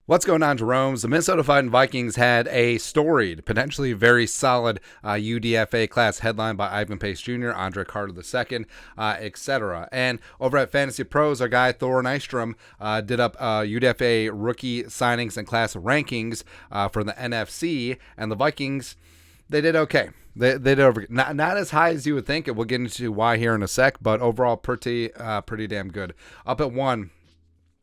What's going on, Jeromes? The Minnesota Vikings had a storied, potentially very solid UDFA class headlined by Ivan Pace Jr., Andre Carter II, etc. And over at Fantasy Pros, our guy Thor Nystrom did up UDFA rookie signings and class rankings for the NFC, and the Vikings, they did okay. They did over, not as high as you would think, and we'll get into why here in a sec, but overall pretty damn good. Up at 1,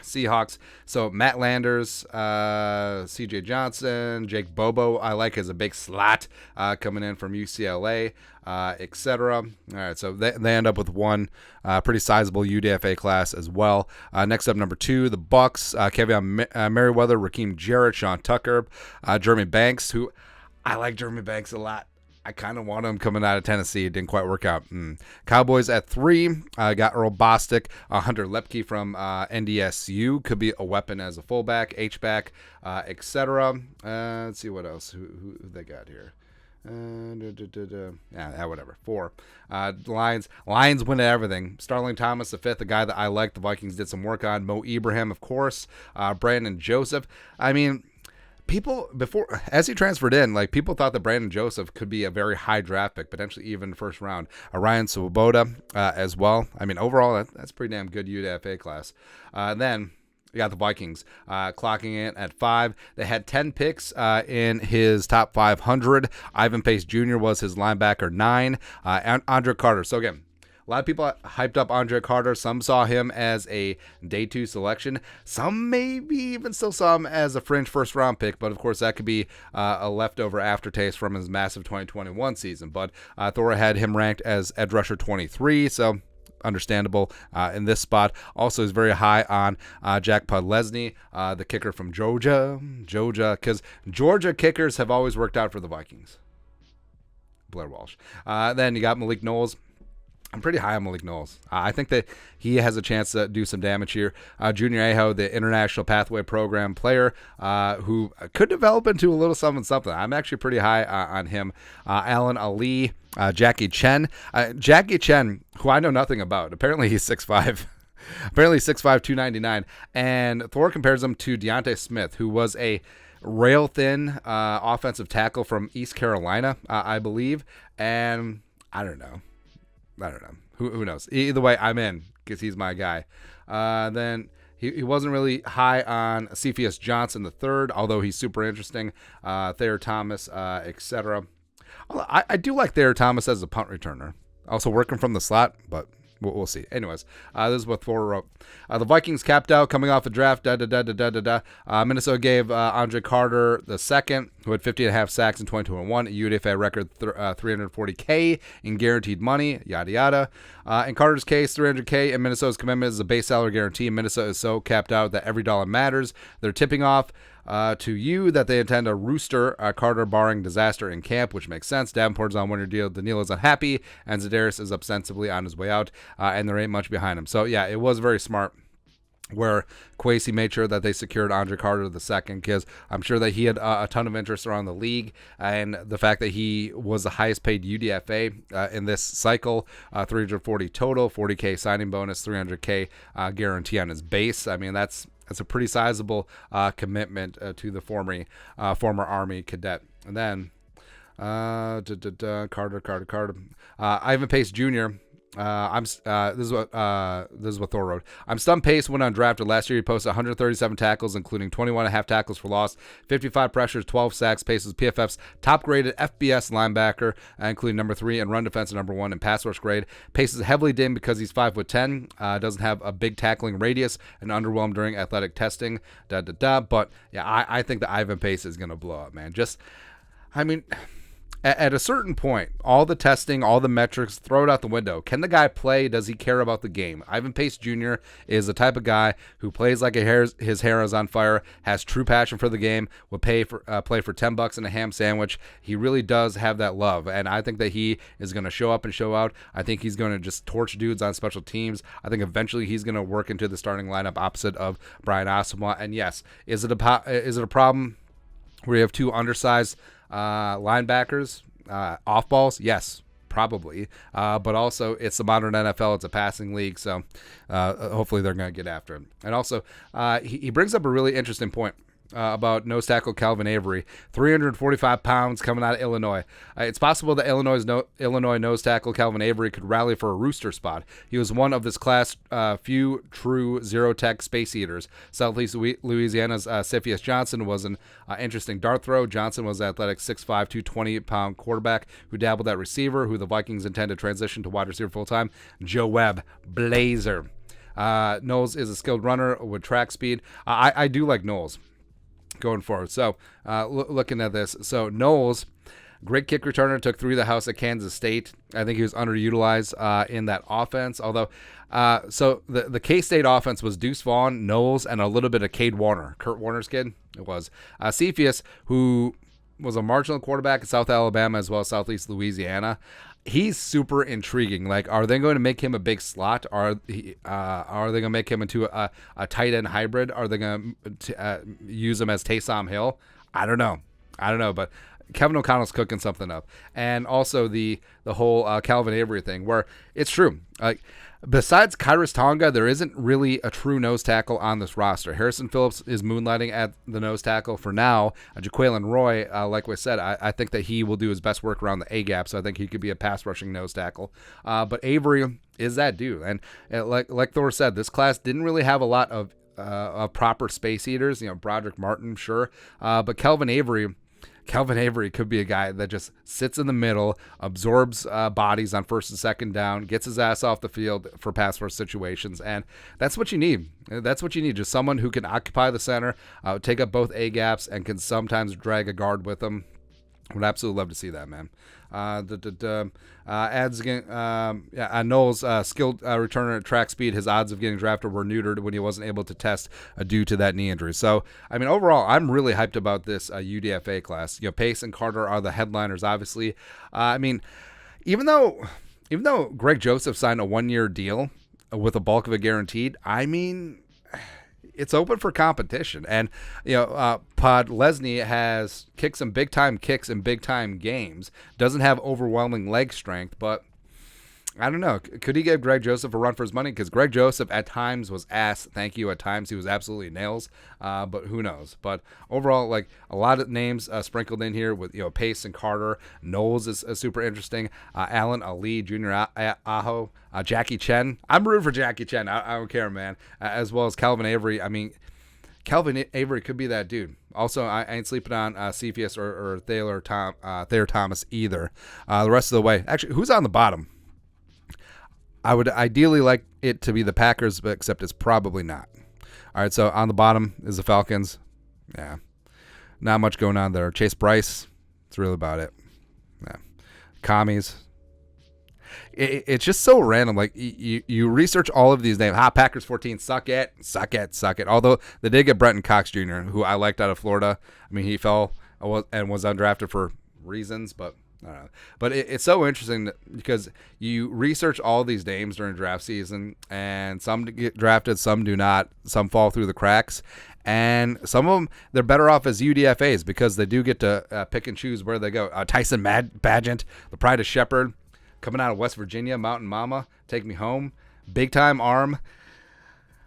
Seahawks. So Matt Landers, CJ Johnson, Jake Bobo, I like as a big slot coming in from UCLA, etc. All right, so they end up with one pretty sizable UDFA class as well. Next up, number 2, the Bucks, Kevion Merriweather, Raheem Jarrett, Sean Tucker, Jeremy Banks, who I like Jeremy Banks a lot. I kind of want him coming out of Tennessee. It didn't quite work out. Cowboys at 3. Got Earl Bostic, Hunter Lepke from NDSU. Could be a weapon as a fullback, H-back, etc. Let's see what else. Who they got here. Yeah, whatever. 4. Lions win everything. Starling Thomas, the 5th, the guy that I like. The Vikings did some work on. Mo Ibrahim, of course. Brandon Joseph. I mean, people before, as he transferred in, like, people thought that Brandon Joseph could be a very high draft pick, potentially even first round. Ryan Swoboda as well. I mean, overall, that's pretty damn good UDFA class. Then you got the Vikings clocking in at 5. They had 10 picks in his top 500. Ivan Pace Jr. was his linebacker 9. And Andre Carter. So again, a lot of people hyped up Andre Carter. Some saw him as a day 2 selection. Some maybe even still saw him as a fringe first round pick. But of course, that could be a leftover aftertaste from his massive 2021 season. But Thor had him ranked as edge rusher 23. So understandable in this spot. Also is very high on Jack Podlesny, the kicker from Georgia, because Georgia kickers have always worked out for the Vikings. Blair Walsh. Then you got Malik Knowles. I'm pretty high on Malik Knowles. I think that he has a chance to do some damage here. Junior Aho, the International Pathway Program player, who could develop into a little something. I'm actually pretty high on him. Alan Ali, Jackie Chen. Jackie Chen, who I know nothing about. Apparently he's 6'5". Apparently 6'5", 299. And Thor compares him to Deontay Smith, who was a rail-thin offensive tackle from East Carolina, I believe. And I don't know. Who knows? Either way, I'm in because he's my guy. Then he wasn't really high on Cephas Johnson III, although he's super interesting. Thayer Thomas, etc. I do like Thayer Thomas as a punt returner. Also working from the slot, but we'll see. Anyways, this is what Thor wrote. The Vikings capped out coming off the draft. Minnesota gave Andre Carter II, who had 50.5 sacks in 2021, a UDFA record $340K in guaranteed money, yada yada. In Carter's case, $300K, and Minnesota's commitment is a base salary guarantee. Minnesota is so capped out that every dollar matters. They're tipping off to you that they intend to rooster Carter barring disaster in camp, which makes sense. Davenport's on one-year deal. Daniil is unhappy, and Za'Darius is ostensibly on his way out, and there ain't much behind him. So, yeah, it was very smart where Kwesi made sure that they secured Andre Carter II, because I'm sure that he had a ton of interest around the league, and the fact that he was the highest paid UDFA in this cycle, 340 total, 40K signing bonus, 300K guarantee on his base. I mean, that's a pretty sizable commitment to the former Army cadet. And then Carter. Ivan Pace Jr. This is what Thor wrote. I'm stunned Pace went undrafted. Last year he posted 137 tackles, including 21.5 tackles for loss, 55 pressures, 12 sacks. Pace is PFF's top-graded FBS linebacker, including number 3 in run defense and number 1 in pass rush grade. Pace is heavily dimmed because he's 5'10", doesn't have a big tackling radius, and underwhelmed during athletic testing. But yeah, I think that Ivan Pace is gonna blow up, man. At a certain point, all the testing, all the metrics, throw it out the window. Can the guy play? Does he care about the game? Ivan Pace Jr. is the type of guy who plays like his hair is on fire, has true passion for the game, will play for $10 and a ham sandwich. He really does have that love, and I think that he is going to show up and show out. I think he's going to just torch dudes on special teams. I think eventually he's going to work into the starting lineup opposite of Brian Asamoah. And yes, is it a problem where you have two undersized linebackers off balls? Yes, probably. But also, it's the modern NFL. It's a passing league, so hopefully they're going to get after him. And also, he brings up a really interesting point. about nose tackle Calvin Avery, 345 pounds, coming out of Illinois. It's possible that Illinois nose tackle Calvin Avery could rally for a rooster spot. He was one of this class few true zero-tech space eaters. Southeast Louisiana's Siphius Johnson was an interesting dart throw. Johnson was athletic 6'5", 220-pound quarterback who dabbled at receiver, who the Vikings intend to transition to wide receiver full-time. Joe Webb, Blazer. Knowles is a skilled runner with track speed. I do like Knowles going forward. So looking at this, so Knowles, great kick returner, took 3 to the house at Kansas State. I think he was underutilized in that offense. Although, so the K-State offense was Deuce Vaughn, Knowles, and a little bit of Cade Warner, Kurt Warner's kid. It was Cepheus, who was a marginal quarterback in South Alabama as well as Southeast Louisiana. He's super intriguing. Like, are they going to make him a big slot? Are they going to make him into a tight end hybrid? Are they going to use him as Taysom Hill? I don't know, but Kevin O'Connell's cooking something up. And also the whole Calvin Avery thing, where it's true. Like, besides Kyrus Tonga, there isn't really a true nose tackle on this roster. Harrison Phillips is moonlighting at the nose tackle for now. Jaquelin Roy, like we said, I think that he will do his best work around the A-gap, so I think he could be a pass-rushing nose tackle. But Avery is that dude. And like Thor said, this class didn't really have a lot of proper space eaters. Broderick Martin, sure. But Calvin Avery could be a guy that just sits in the middle, absorbs bodies on first and second down, gets his ass off the field for pass rush situations, and that's what you need. Just someone who can occupy the center, take up both A-gaps, and can sometimes drag a guard with them. Would absolutely love to see that, man. Adds again. Knowles, skilled returner at track speed. His odds of getting drafted were neutered when he wasn't able to test due to that knee injury. So, I mean, overall, I'm really hyped about this UDFA class. Pace and Carter are the headliners, obviously. I mean, even though Greg Joseph signed a 1-year deal with a bulk of it guaranteed, I mean, it's open for competition. And, Pod Lesney has kicked some big-time kicks in big-time games. Doesn't have overwhelming leg strength, but I don't know. Could he give Greg Joseph a run for his money? Because Greg Joseph at times was ass. Thank you. At times he was absolutely nails. But who knows? But overall, like, a lot of names sprinkled in here with Pace and Carter. Knowles is super interesting. Allen Ali, Junior Aho, Jackie Chen. I'm rooting for Jackie Chen. I don't care, man. As well as Calvin Avery. I mean, Calvin Avery could be that dude. Also, I ain't sleeping on Cepheus or Thayer Thomas either. The rest of the way. Actually, who's on the bottom? I would ideally like it to be the Packers, but except it's probably not. All right, so on the bottom is the Falcons. Yeah, not much going on there. Chase Bryce, that's really about it. Yeah, Commies. It's just so random. Like, you research all of these names. Packers 14, suck it. Although they did get Brenton Cox Jr., who I liked out of Florida. I mean, he fell and was undrafted for reasons, but I don't know. But it's so interesting because you research all these names during draft season, and some get drafted, some do not, some fall through the cracks, and some of them, they're better off as UDFAs because they do get to pick and choose where they go. Tyson Badgent, the pride of Shepherd, coming out of West Virginia, Mountain Mama, take me home, big time arm,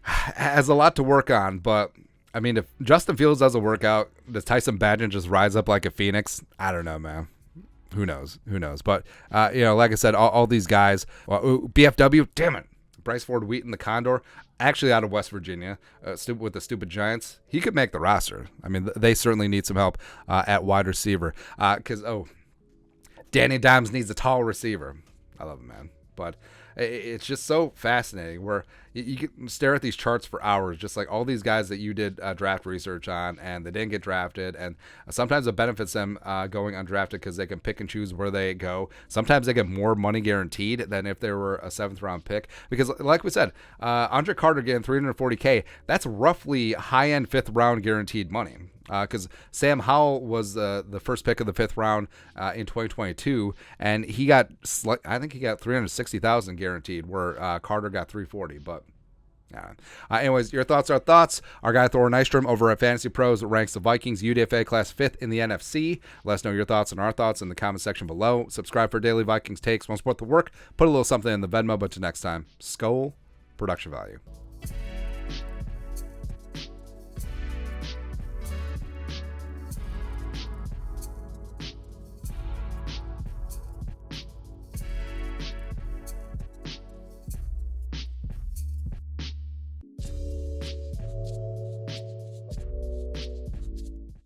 has a lot to work on, but I mean, if Justin Fields doesn't work out, does Tyson Badgent just rise up like a phoenix? I don't know, man. Who knows? But, like I said, all these guys, BFW, damn it. Bryce Ford Wheaton, the Condor, actually out of West Virginia, with the stupid Giants. He could make the roster. I mean, they certainly need some help at wide receiver. Because, Danny Dimes needs a tall receiver. I love him, man. But it's just so fascinating where you can stare at these charts for hours, just like all these guys that you did draft research on and they didn't get drafted. And sometimes it benefits them going undrafted because they can pick and choose where they go. Sometimes they get more money guaranteed than if they were a 7th-round pick. Because like we said, Andre Carter getting $340K, that's roughly high-end 5th-round guaranteed money. Because Sam Howell was the first pick of the 5th round in 2022, and he got I think he got $360,000 guaranteed, where Carter got $340. But anyways, your thoughts are thoughts. Our guy Thor Nystrom over at Fantasy Pros ranks the Vikings UDFA Class 5th in the NFC. Let us know your thoughts and our thoughts in the comment section below. Subscribe for daily Vikings takes. Want to support the work? Put a little something in the Venmo. But till next time, Skol, production value.